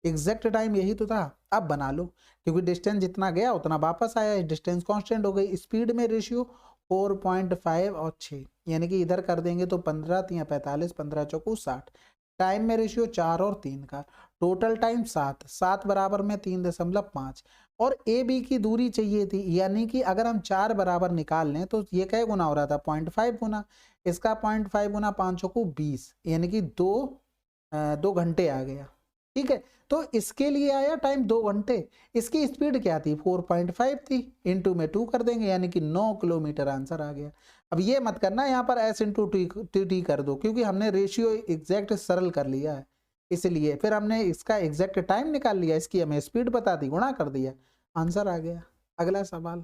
एग्जैक्ट टाइम यही तो था। अब बना लो, क्योंकि डिस्टेंस जितना गया उतना वापस आया, डिस्टेंस कांस्टेंट हो गई। स्पीड में रेशियो 4.5 और 6, यानी कि इधर कर देंगे तो 15 3 45 15 चौकू 60। टाइम में रेशियो 4 और 3 का, टोटल टाइम 7 7 बराबर में 3.5 और ए बी की दूरी चाहिए थी, यानी कि अगर हम 4 बराबर निकाल लें तो ये क्या गुना हो रहा था, 0.5 गुना, इसका 0.5 गुना 5 चौकू 20, यानी कि 2 घंटे आ गया। ठीक है, तो इसके लिए आया टाइम 2 घंटे। इसकी स्पीड क्या थी, 4.5 थी, इंटू में 2 कर देंगे, यानी कि 9 किलोमीटर आंसर आ गया। अब ये मत करना यहाँ पर एस इंटू टी कर दो, क्योंकि हमने रेशियो एग्जैक्ट सरल कर लिया है, इसलिए फिर हमने इसका एग्जैक्ट टाइम निकाल लिया, इसकी हमें स्पीड बता दी, गुणा कर दिया, आंसर आ गया। अगला सवाल,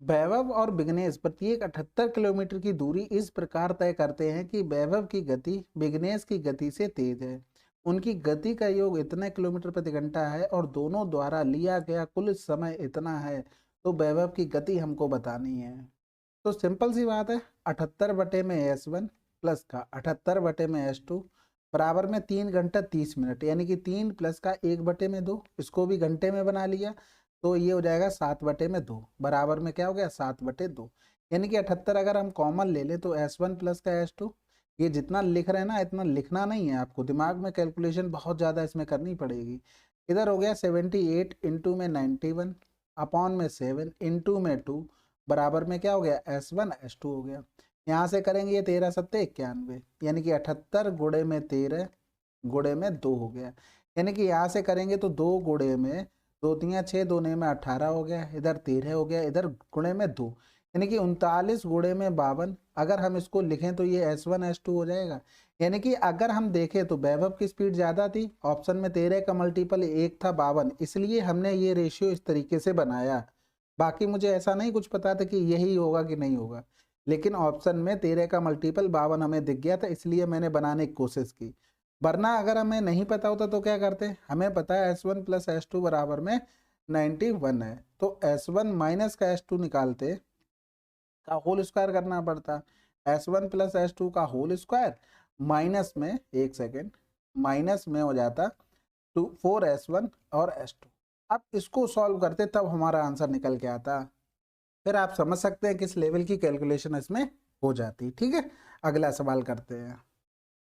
वैभव और विघ्नेश प्रत्येक 78 किलोमीटर की दूरी इस प्रकार तय करते हैं कि वैभव की गति विघ्नेश की गति से तेज है। उनकी गति का योग इतने किलोमीटर प्रति घंटा है और दोनों द्वारा लिया गया कुल समय इतना है, तो वैभव की गति हमको बतानी है। तो सिंपल सी बात है, 78 बटे में S1 प्लस का 78 बटे में S2 बराबर में 3 घंटा 30 मिनट, यानी कि 3 प्लस का 1 बटे में 2, इसको भी घंटे में बना लिया, तो ये हो जाएगा 7 बटे में 2 बराबर में क्या हो गया, 7 बटे 2, यानी कि 78 अगर हम कॉमन ले लें तो S1 प्लस का S2, ये जितना लिख रहे हैं ना इतना लिखना नहीं है आपको, दिमाग में कैलकुलेशन बहुत ज़्यादा इसमें करनी पड़ेगी। इधर हो गया 78 इंटू में 91 अपॉन में 7 इंटू में 2 बराबर में क्या हो गया, S1 S2 हो गया। यहाँ से करेंगे ये 13 सत्ते 91, यानी कि 78 गुणे में 13 गुणे में 2 हो गया, यानी कि यहाँ से करेंगे तो 2 गुणे में 2 3 6 2 में 18 हो गया, इधर 13 हो गया, इधर गुणे में 2, यानी कि 39 गुणे में 52। अगर हम इसको लिखें तो ये S1 S2 हो जाएगा। यानी कि अगर हम देखें तो वैभव की स्पीड ज़्यादा थी, ऑप्शन में 13 का मल्टीपल 1 था 52, इसलिए हमने ये रेशियो इस तरीके से बनाया। बाकी मुझे ऐसा नहीं कुछ पता था कि यही होगा कि नहीं होगा, लेकिन ऑप्शन में 13 का मल्टीपल 52 हमें दिख गया था, इसलिए मैंने बनाने की कोशिश की। वरना अगर हमें नहीं पता होता तो क्या करते, हमें पता है S1 प्लस S2 बराबर में 91 है, तो S1 माइनस का S2 निकालते का होल स्क्वायर करना पड़ता, S1 प्लस S2 का होल स्क्वायर माइनस में, एक सेकेंड, माइनस में हो जाता 4S1 और S2। अब इसको सॉल्व करते तब हमारा आंसर निकल के आता, फिर आप समझ सकते हैं किस लेवल की कैलकुलेशन इसमें हो जाती। ठीक है, अगला सवाल करते हैं।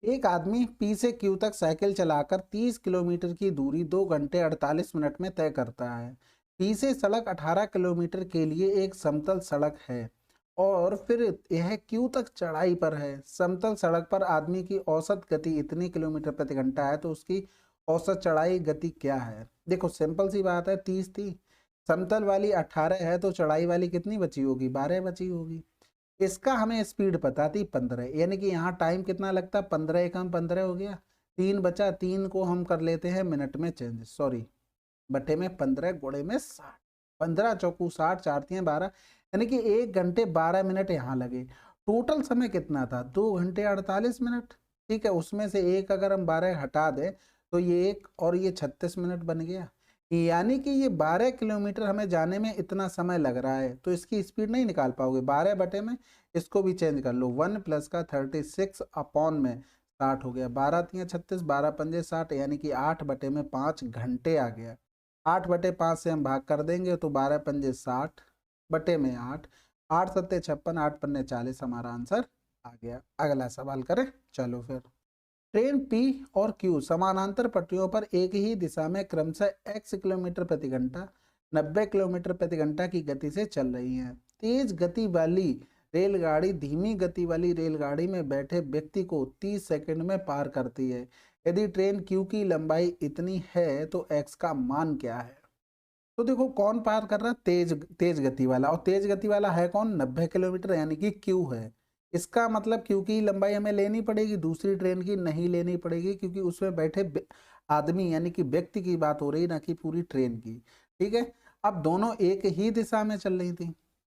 एक आदमी P से Q तक साइकिल चलाकर 30 किलोमीटर की दूरी 2 घंटे 48 मिनट में तय करता है। पी से सड़क 18 किलोमीटर के लिए एक समतल सड़क है और फिर यह क्यू तक चढ़ाई पर है। समतल सड़क पर आदमी की औसत गति इतनी किलोमीटर प्रति घंटा है, तो उसकी औसत चढ़ाई गति क्या है? देखो सिंपल सी बात है, 30 थी, समतल वाली 18 है, तो चढ़ाई वाली कितनी बची होगी? 12 बची होगी। इसका हमें स्पीड पता थी 15, यानी कि यहाँ टाइम कितना लगता? 15 एकम 15 हो गया, 3 बचा, 3 को हम कर लेते हैं मिनट में चेंज, सॉरी बटे में 15 गुणे में 60, 15 चौकू 60, 4 3 12, यानी कि 1 घंटे 12 मिनट यहाँ लगे। टोटल समय कितना था? 2 घंटे 48 मिनट। ठीक है, उसमें से एक अगर हम 12 हटा दें तो ये एक और ये 36 मिनट बन गया। यानी कि ये 12 किलोमीटर हमें जाने में इतना समय लग रहा है, तो इसकी स्पीड नहीं निकाल पाओगे। 12 बटे में इसको भी चेंज कर लो, 1 प्लस का 36 अपॉन में 60 हो गया, 12 3 36, 12 पंजे 60, यानी कि 8 बटे में 5 घंटे आ गया। 8 बटे 5 से हम भाग कर देंगे तो 12 पंजे 60 बटे में 8, 8 सत्ते 56, 8 पन्ने 40, हमारा आंसर आ गया। अगला सवाल करें, चलो फिर। ट्रेन पी और क्यू समानांतर पटरियों पर एक ही दिशा में क्रमशः x किलोमीटर प्रति घंटा 90 किलोमीटर प्रति घंटा की गति से चल रही हैं। तेज गति वाली रेलगाड़ी धीमी गति वाली रेलगाड़ी में बैठे व्यक्ति को 30 सेकंड में पार करती है। यदि ट्रेन क्यू की लंबाई इतनी है तो x का मान क्या है? तो देखो कौन पार कर रहा है? तेज तेज गति वाला, और तेज गति वाला है कौन? 90 किलोमीटर, यानी कि क्यू है। इसका मतलब क्यू की लंबाई हमें लेनी पड़ेगी, दूसरी ट्रेन की नहीं लेनी पड़ेगी, क्योंकि उसमें बैठे आदमी यानी कि व्यक्ति की बात हो रही, ना कि पूरी ट्रेन की। ठीक है, अब दोनों एक ही दिशा में चल रही थी,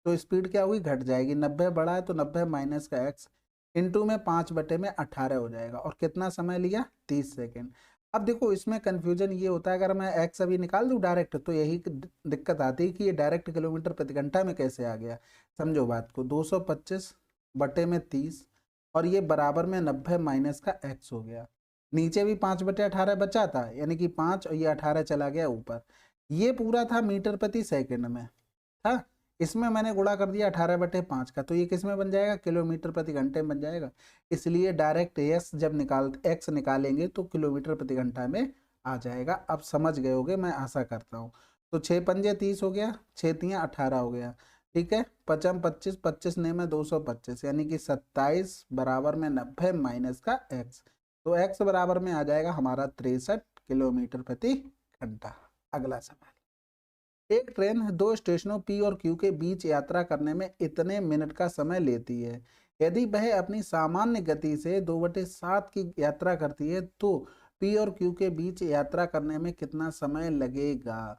तो स्पीड क्या होगी? घट जाएगी। 90 बड़ा है तो 90 माइनस का x इंटू में 5 बटे में 18 हो जाएगा, और कितना समय लिया? 30 सेकेंड। अब देखो इसमें कंफ्यूजन ये होता है, अगर मैं x अभी निकाल दूं डायरेक्ट, तो यही दिक्कत आती है कि ये डायरेक्ट किलोमीटर प्रति घंटा में कैसे आ गया। समझो बात को, 225 बटे में 30 और ये बराबर में 90 माइनस का x हो गया। नीचे भी 5 बटे 18 बचा था, यानी कि 5 और ये 18 चला गया ऊपर। ये पूरा था मीटर प्रति सेकंड में था, इसमें मैंने गुणा कर दिया 18 बटे 5 का, तो ये किस में बन जाएगा? किलोमीटर प्रति घंटे में बन जाएगा। इसलिए डायरेक्ट जब x निकालेंगे तो किलोमीटर प्रति घंटा में आ जाएगा। अब समझ गए होगे, मैं आशा करता हूँ। तो 6 पंजे 30 हो गया, 6 तियां 18 हो गया। ठीक है, 55 25, 25 ने में 225, यानी कि 27 बराबर में 90 माइनस का x, तो x बराबर में आ जाएगा हमारा 63 किलोमीटर प्रति घंटा। अगला सवाल। एक ट्रेन दो स्टेशनों पी और क्यू के बीच यात्रा करने में इतने मिनट का समय लेती है। यदि वह अपनी सामान्य गति से 2/7 की यात्रा करती है तो पी और क्यू के बीच यात्रा करने में कितना समय लगेगा?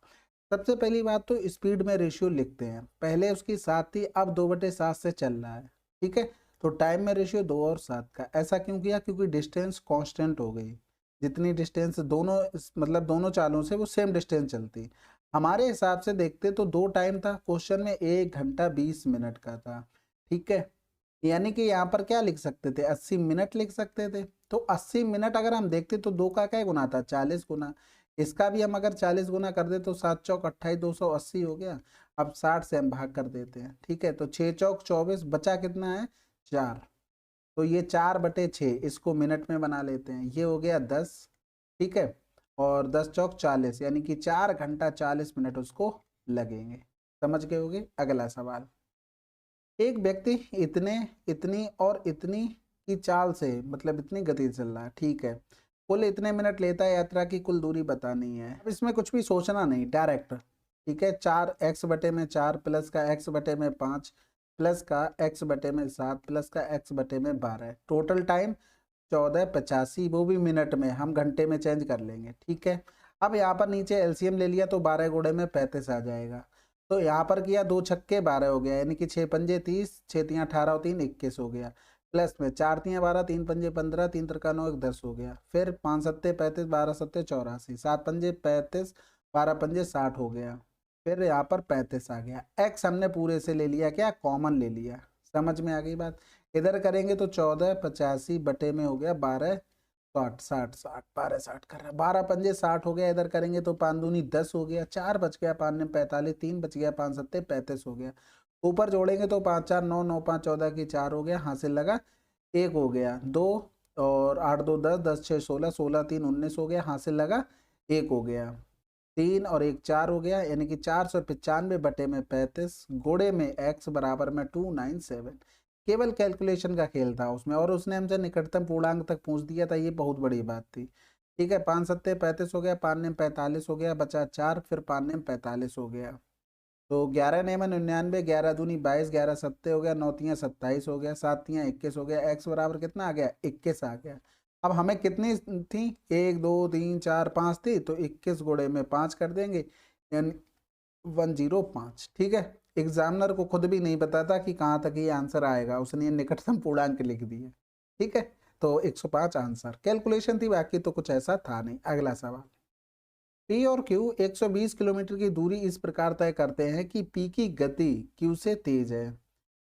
सबसे पहली बात तो स्पीड में रेशियो लिखते हैं, पहले उसकी 7 थी, अब 2/7 से चल रहा है। ठीक है, तो टाइम में रेशियो 2 और 7 का। ऐसा क्यों किया? क्योंकि डिस्टेंस कांस्टेंट हो गई, जितनी डिस्टेंस दोनों मतलब दोनों चालों से वो सेम डिस्टेंस चलती। हमारे हिसाब से देखते तो दो टाइम था क्वेश्चन में, 1 घंटा 20 मिनट का था। ठीक है, यानी कि यहाँ पर क्या लिख सकते थे? 80 मिनट लिख सकते थे। तो 80 मिनट अगर हम देखते तो दो का क्या गुना था? 40 गुना। इसका भी हम अगर 40 गुना कर दे तो 7 चौक 28, 280 हो गया। अब 60 से हम भाग कर देते हैं। ठीक है, तो 6 चौक 24, बचा कितना है? 4। तो ये 4/6 इसको मिनट में बना लेते हैं, ये हो गया 10। ठीक है, और 10 चौक 40, यानी कि 4 घंटा 40 मिनट उसको लगेंगे। समझ गए होगे। अगला सवाल। एक व्यक्ति इतने इतनी और इतनी की चाल से मतलब इतनी गति से चल रहा है। ठीक है, कुल इतने मिनट लेता है, यात्रा की कुल दूरी बतानी है। अब इसमें कुछ भी सोचना नहीं, डायरेक्ट। ठीक है, 4x बटे में 4 प्लस का x बटे में 5 प्लस का x बटे में 7 प्लस का x बटे में 12, टोटल टाइम 14:85, वो भी मिनट में, हम घंटे में चेंज कर लेंगे। ठीक है, अब यहाँ पर नीचे एलसीएम ले लिया तो 12 गुणे में 35 आ जाएगा। तो यहाँ पर किया 2 छक्के 12 हो गया, यानी कि 6 पंजे 30, 6 तियां 18 और 3 21 हो गया। प्लस में 4 तियां 12, 3 पंजे 15, 3 तिरका 9, 1 10 हो गया। फिर 5 सत्ते 35, 12 सत्ते 84, 7 पंजे 35, 12 पंजे 60 हो गया। फिर यहाँ पर 35 आ गया। एक्स हमने पूरे से ले लिया, क्या? कॉमन ले लिया। समझ में आ गई बात। इधर करेंगे तो 14:85 बटे में हो गया 12 60 60 60, 12 60 कर रहा है, 12 पंजे 60 हो गया। इधर करेंगे तो 5 दूनी 10 हो गया, 4 बच गया, 5 ने 45, 3 बच गया, 5 सत्ते 35 हो गया। ऊपर जोड़ेंगे तो 5 4 9, 9 5 14 की 4 हो गया, हासिल लगा 1 हो गया, 2 और 8 2 10, 10 6 16, 16 3 19 हो गया, हासिल लगा 1 हो गया। 3 और 1 4 हो गया, यानी कि 495 बटे में 35 गुणे में x बराबर में 297। केवल कैलकुलेशन का खेल था उसमें, और उसने हमसे निकटतम पूर्णांक तक पूछ दिया था, ये बहुत बड़ी बात थी। ठीक है, 5 सत्ते 35 हो गया, 5 नेम 45 हो गया, बचा 4, फिर 5 नेम 45 हो गया। तो 11 नेम 99, 11 दूनी 22, 11 सत्ते हो गया, 9 तियाँ 27 हो गया, 7 तियाँ 21 हो गया, x बराबर कितना आ गया 21 आ गया। अब हमें कितनी थी, 1 2 3 4 5 थी, तो 21 गुणे में 5 कर देंगे, यानी 105। ठीक है, एग्जामिनर को खुद भी नहीं पता था कि कहाँ तक ये आंसर आएगा, उसने ये निकटतम पूर्णांक लिख दिए। ठीक है, तो 105 आंसर, कैलकुलेशन थी, बाकी तो कुछ ऐसा था नहीं। अगला सवाल, पी और क्यू 120 किलोमीटर की दूरी इस प्रकार तय करते हैं कि पी की गति क्यू से तेज है।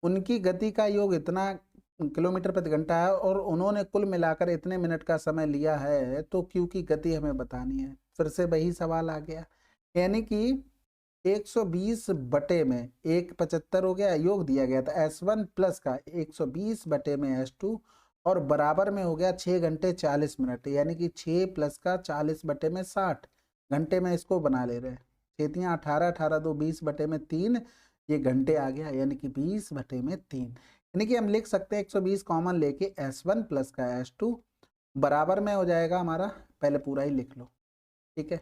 उनकी गति का योग इतना किलोमीटर प्रति घंटा है और उन्होंने कुल मिलाकर इतने मिनट का समय लिया है, तो क्यू की गति हमें बतानी है। फिर से वही सवाल आ गया, यानी कि 120 बटे में 175 हो गया, योग दिया गया था S1 प्लस का 120 बटे में S2 और बराबर में हो गया 6 घंटे 40 मिनट, यानी कि 6 प्लस का 40 बटे में 60 घंटे में इसको बना ले रहे हैं। 6 18, 18 2 20 बटे में 3, ये घंटे आ गया, यानी कि 20 बटे में 3। यानी कि हम लिख सकते हैं 120 कॉमन लेके S1 प्लस का S2 बराबर में हो जाएगा हमारा, पहले पूरा ही लिख लो। ठीक है,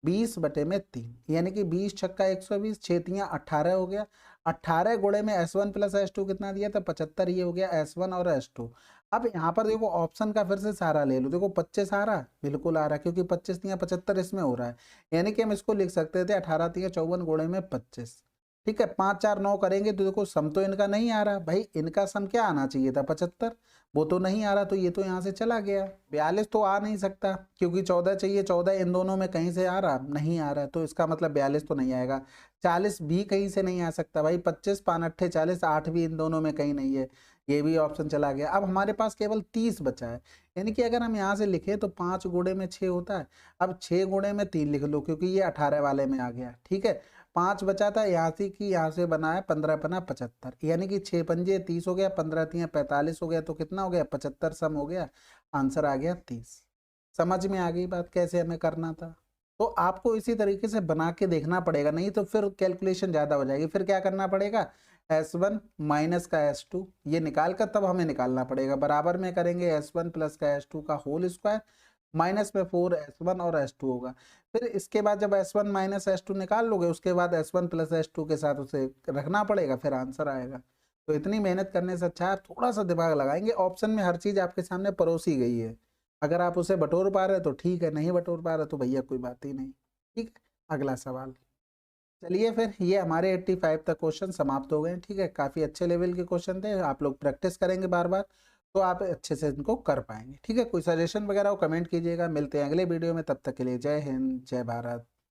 20 बटे में 3, यानी कि 20 छक्का 120, 6 तियाँ 18 हो गया। 18 गुणे में S1 प्लस S2 कितना दिया था 75, ये हो गया S1 और S2। अब यहाँ पर देखो ऑप्शन का फिर से सहारा ले लो, देखो 25 आ रहा है, बिल्कुल आ रहा है, क्योंकि 25 तियाँ 75 इसमें हो रहा है, यानी कि हम इसको लिख सकते थे 18 तियाँ 54 गुणे में 25। ठीक है, 5 4 9 करेंगे तो देखो सम तो इनका नहीं आ रहा भाई, इनका सम क्या आना चाहिए था 75, वो तो नहीं आ रहा, तो ये तो यहाँ से चला गया। 42 तो आ नहीं सकता क्योंकि 14 चाहिए, 14 इन दोनों में कहीं से आ रहा नहीं आ रहा है, तो इसका मतलब 42 तो नहीं आएगा। 40 भी कहीं से नहीं आ सकता भाई, 25 5 8 40, 8 भी इन दोनों में कहीं नहीं है, ये भी ऑप्शन चला गया। अब हमारे पास केवल 30 बचा है, यानी कि अगर हम यहाँ से लिखें तो 5 गुणे में 6 होता है। अब 6 गुणे में 3 लिख लो क्योंकि ये 18 वाले में आ गया। ठीक है, 5 बचा था यहाँ से, कि यहाँ से बना है 15 पना 75, यानी कि 6 पंजे 30 हो गया, 15 तियाँ 45 हो गया, तो कितना हो गया 75 सम हो गया, आंसर आ गया 30। समझ में आ गई बात कैसे हमें करना था। तो आपको इसी तरीके से बना के देखना पड़ेगा, नहीं तो फिर कैलकुलेशन ज़्यादा हो जाएगी। फिर क्या करना पड़ेगा, S1 माइनस का S2 ये निकाल कर तब हमें निकालना पड़ेगा, बराबर में करेंगे S1 प्लस का S2 का होल स्क्वायर, माइनस में 4S1 और S2 होगा। फिर इसके बाद जब S1 माइनस S2 निकाल लोगे, उसके बाद S1 प्लस S2 के साथ उसे रखना पड़ेगा, फिर आंसर आएगा। तो इतनी मेहनत करने से अच्छा है थोड़ा सा दिमाग लगाएंगे, ऑप्शन में हर चीज़ आपके सामने परोसी गई है, अगर आप उसे बटोर पा रहे तो ठीक है, नहीं बटोर पा रहे तो भैया कोई बात ही नहीं। ठीक है, अगला सवाल। चलिए फिर, ये हमारे 85 तक क्वेश्चन समाप्त हो गए। ठीक है, काफ़ी अच्छे लेवल के क्वेश्चन थे, आप लोग प्रैक्टिस करेंगे बार बार तो आप अच्छे से इनको कर पाएंगे। ठीक है, कोई सजेशन वगैरह हो कमेंट कीजिएगा। मिलते हैं अगले वीडियो में, तब तक के लिए जय हिंद जय भारत।